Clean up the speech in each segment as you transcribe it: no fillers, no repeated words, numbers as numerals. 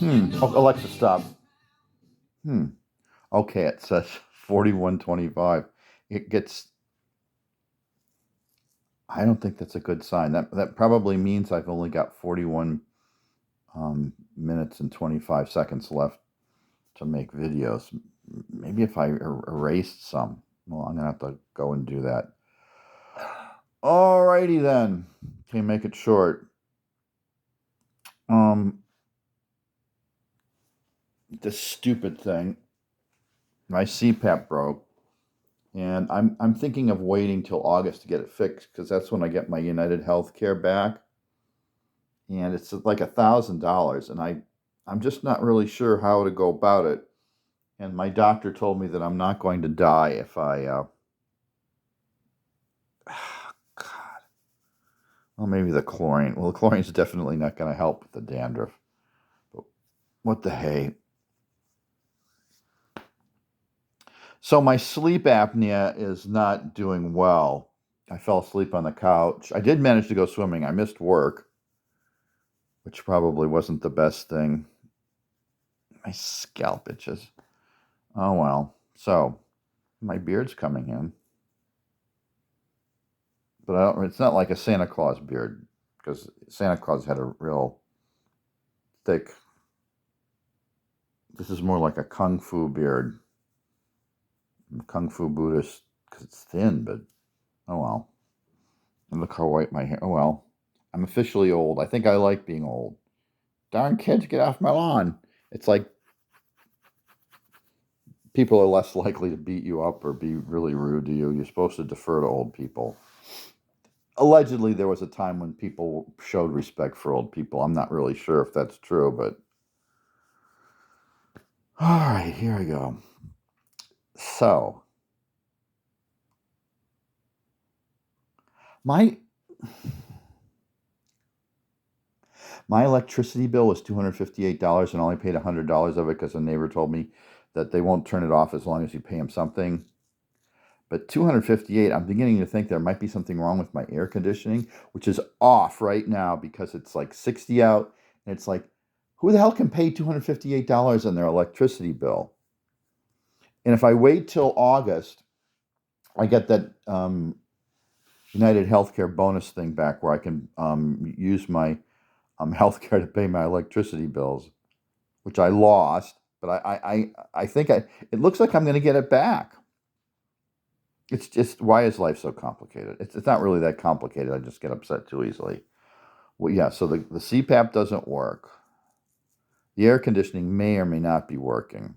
Oh, Alexa, stop. Hmm. Okay, it says 41:25. It gets. I don't think that's a good sign. That probably means I've only got 41 minutes and 25 seconds left to make videos. Maybe if I erased some. Well, I'm gonna have to go and do that. Alrighty then. Okay, make it short. Um, this stupid thing. My CPAP broke, and I'm thinking of waiting till August to get it fixed because that's when I get my United Healthcare back, and it's like $1,000, and I'm just not really sure how to go about it. And my doctor told me that I'm not going to die if I. God. Well, maybe the chlorine. Well, the chlorine's definitely not going to help with the dandruff. But what the hey? So my sleep apnea is not doing well. I fell asleep on the couch. I did manage to go swimming. I missed work, which probably wasn't the best thing. My scalp itches. Oh well. So my beard's coming in, but it's not like a Santa Claus beard because Santa Claus had a real thick. This is more like a kung fu beard. I'm a kung fu Buddhist because it's thin, but oh well. And look how white my hair. Oh well. I'm officially old. I think I like being old. Darn kids, get off my lawn. It's like people are less likely to beat you up or be really rude to you. You're supposed to defer to old people. Allegedly, there was a time when people showed respect for old people. I'm not really sure if that's true, but all right, here we go. So, my my electricity bill was $258 and I only paid $100 of it because a neighbor told me that they won't turn it off as long as you pay them something. But 258, I'm beginning to think there might be something wrong with my air conditioning, which is off right now because it's like 60 out. And it's like, who the hell can pay $258 on their electricity bill? And if I wait till August, I get that United Healthcare bonus thing back where I can use my healthcare to pay my electricity bills, which I lost. But I think it looks like I'm going to get it back. It's just, why is life so complicated? It's not really that complicated. I just get upset too easily. Well, yeah, so the CPAP doesn't work. The air conditioning may or may not be working,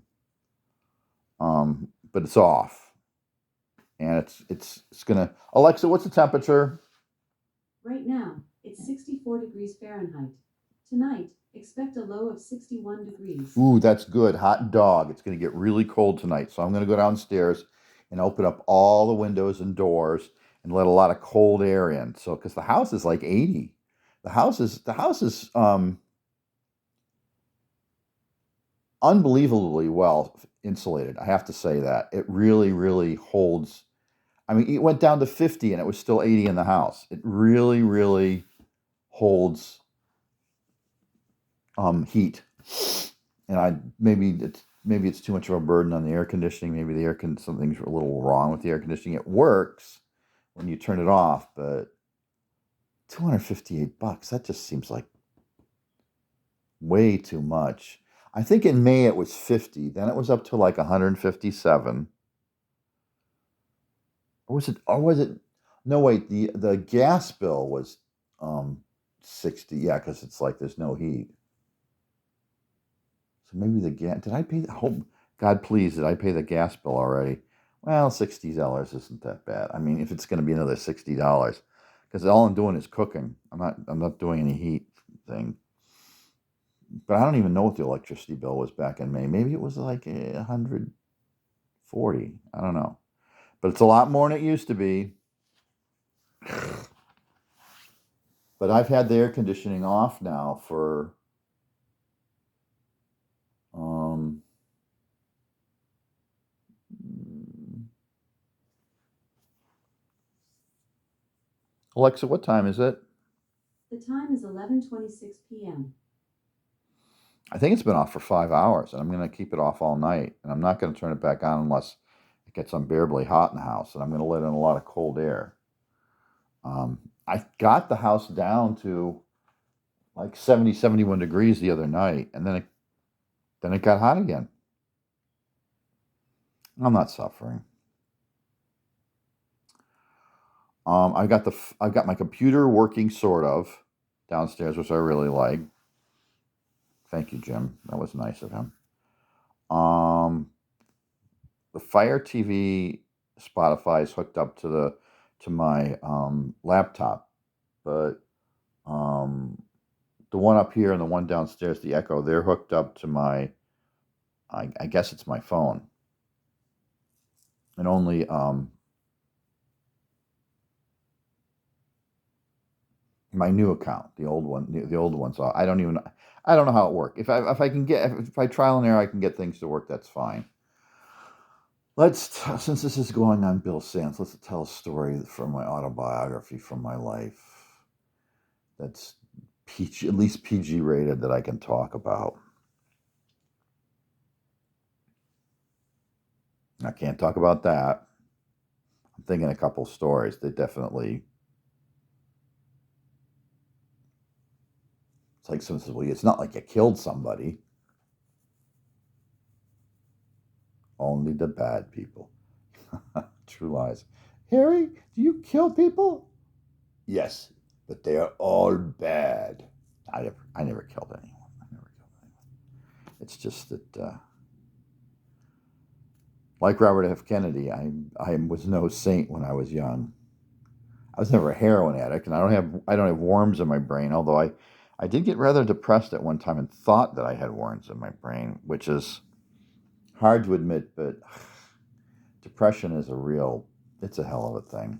but it's off. And it's gonna. Alexa, what's the temperature? Right now, it's 64 degrees Fahrenheit. Tonight, expect a low of 61 degrees. Ooh, that's good. Hot dog. It's gonna get really cold tonight, so I'm gonna go downstairs and open up all the windows and doors and let a lot of cold air in. So, because the house is like 80, the house is unbelievably well insulated. I have to say that it really, really holds. I mean, it went down to 50 and it was still 80 in the house. It really, really holds heat. And maybe it's too much of a burden on the air conditioning. Maybe something's a little wrong with the air conditioning. It works when you turn it off, but $258, that just seems like way too much. I think in May it was 50, then it was up to like 157. Or was it no wait, the gas bill was 60, yeah, because it's like there's no heat. So maybe the gas, did I pay the, oh God please, did I pay the gas bill already? Well, $60 isn't that bad. I mean, if it's gonna be another $60, because all I'm doing is cooking. I'm not doing any heat thing. But I don't even know what the electricity bill was back in May. Maybe it was like 140. I don't know. But it's a lot more than it used to be. But I've had the air conditioning off now for um Alexa, what time is it? The time is 11:26 p.m. I think it's been off for 5 hours, and I'm going to keep it off all night. And I'm not going to turn it back on unless it gets unbearably hot in the house. And I'm going to let in a lot of cold air. I got the house down to like 70, 71 degrees the other night, and then it got hot again. I'm not suffering. I got my computer working sort of downstairs, which I really like. Thank you, Jim. That was nice of him. The Fire TV Spotify is hooked up to my laptop, but the one up here and the one downstairs, the Echo, they're hooked up to my. I guess it's my phone, and only my new account, the old one's off. I don't know how it works. If I can get if I trial and error, I can get things to work. That's fine. Since this is going on Bill Sands, let's tell a story from my autobiography from my life. That's PG, at least PG rated, that I can talk about. I can't talk about that. I'm thinking a couple stories that definitely. It's like someone says, "Well, it's not like you killed somebody." Only the bad people. True lies. Harry, do you kill people? Yes, but they are all bad. I never killed anyone. I never killed anyone. It's just that, like Robert F. Kennedy, I was no saint when I was young. I was never a heroin addict, and I don't have worms in my brain. Although I did get rather depressed at one time and thought that I had worms in my brain, which is hard to admit, but depression is it's a hell of a thing.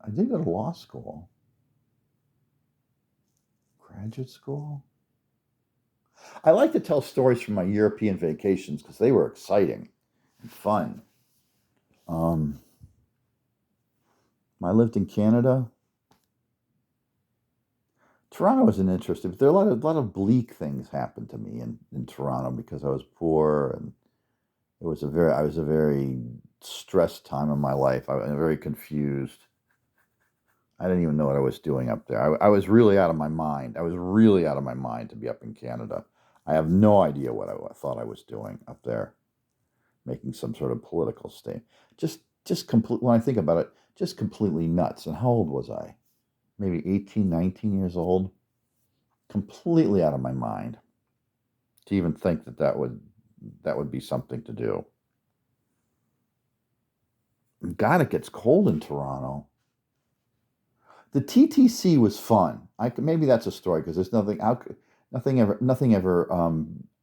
I did go to law school, graduate school. I like to tell stories from my European vacations because they were exciting and fun. Um, I lived in Canada. Toronto was an interesting, but there are a lot of bleak things happened to me in Toronto because I was poor, and I was a very stressed time in my life. I was very confused. I didn't even know what I was doing up there. I was really out of my mind. I was really out of my mind to be up in Canada. I have no idea what I thought I was doing up there, making some sort of political statement. Just complete. When I think about it, just completely nuts. And how old was I? Maybe 18, 19 years old. Completely out of my mind to even think that would be something to do. God, it gets cold in Toronto. The TTC was fun. Maybe that's a story because there's nothing ever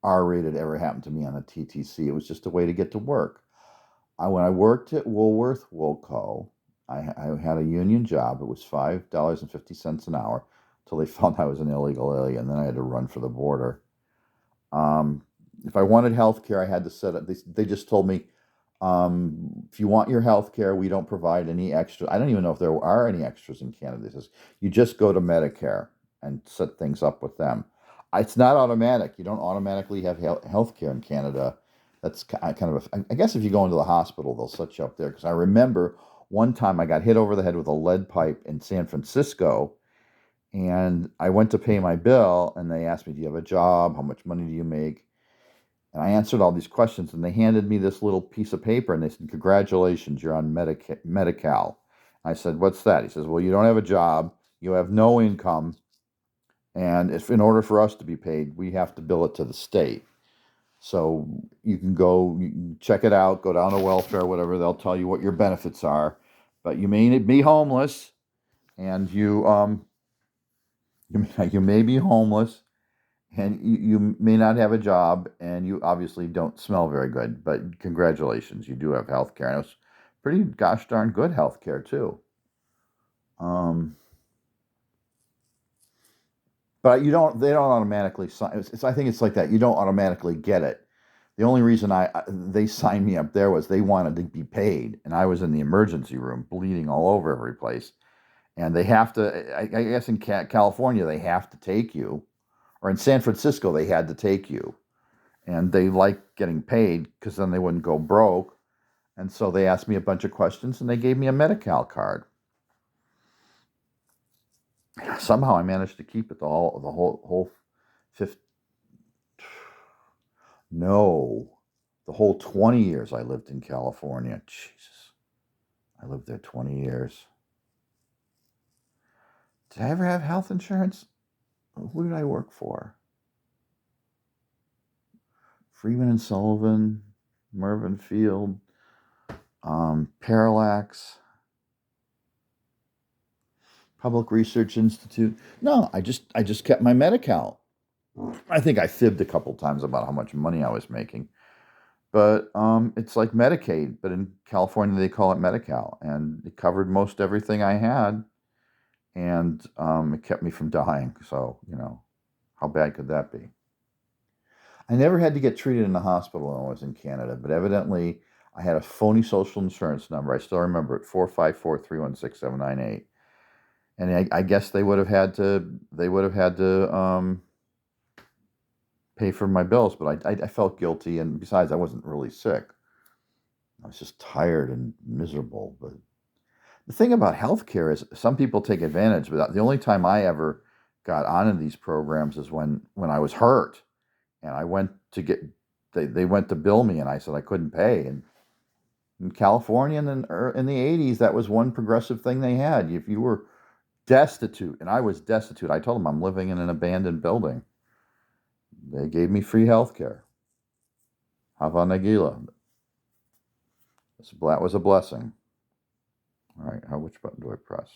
R-rated ever happened to me on the TTC. It was just a way to get to work. When I worked at Woolworth Woolco, I had a union job. It was $5.50 an hour until they found I was an illegal alien. Then I had to run for the border. If I wanted health care, I had to set up. They just told me, if you want your health care, we don't provide any extra. I don't even know if there are any extras in Canada. It says you just go to Medicare and set things up with them. It's not automatic. You don't automatically have health care in Canada. That's kind of I guess if you go into the hospital, they'll set you up there. Because I remember one time I got hit over the head with a lead pipe in San Francisco, and I went to pay my bill, and they asked me, "Do you have a job? How much money do you make?" And I answered all these questions, and they handed me this little piece of paper, and they said, "Congratulations, you're on Medi-Cal." I said, "What's that?" He says, "Well, you don't have a job, you have no income, and if in order for us to be paid, we have to bill it to the state. So you can check it out, go down to welfare, whatever. They'll tell you what your benefits are, but you may be homeless, and you may be homeless, and you may not have a job, and you obviously don't smell very good, but congratulations, you do have health care." And it was pretty gosh darn good health care too. But they don't automatically sign. I think it's like that. You don't automatically get it. The only reason they signed me up there was they wanted to be paid, and I was in the emergency room bleeding all over every place. And they have to, I guess in California, they have to take you. Or in San Francisco, they had to take you. And they liked getting paid because then they wouldn't go broke. And so they asked me a bunch of questions and they gave me a Medi-Cal card. Somehow I managed to keep it the whole 50, no, the whole 20 years I lived in California. Jesus. I lived there 20 years. Did I ever have health insurance? Who did I work for? Freeman and Sullivan, Mervyn Field, Parallax, Public Research Institute. No, I just kept my Medi-Cal. I think I fibbed a couple times about how much money I was making. But it's like Medicaid, but in California they call it Medi-Cal, and it covered most everything I had, and it kept me from dying. So, how bad could that be? I never had to get treated in the hospital when I was in Canada, but evidently I had a phony social insurance number. I still remember it, 454-316-798. And I guess they would have had to pay for my bills, but I felt guilty, and besides, I wasn't really sick. I was just tired and miserable. But the thing about healthcare is some people take advantage, but the only time I ever got onto these programs is when I was hurt, and I went to get they went to bill me, and I said I couldn't pay. And in California in the 80s, that was one progressive thing they had. If you were destitute, and I was destitute, I told them I'm living in an abandoned building. They gave me free health care. Hava Nagila. That was a blessing. All right, which button do I press?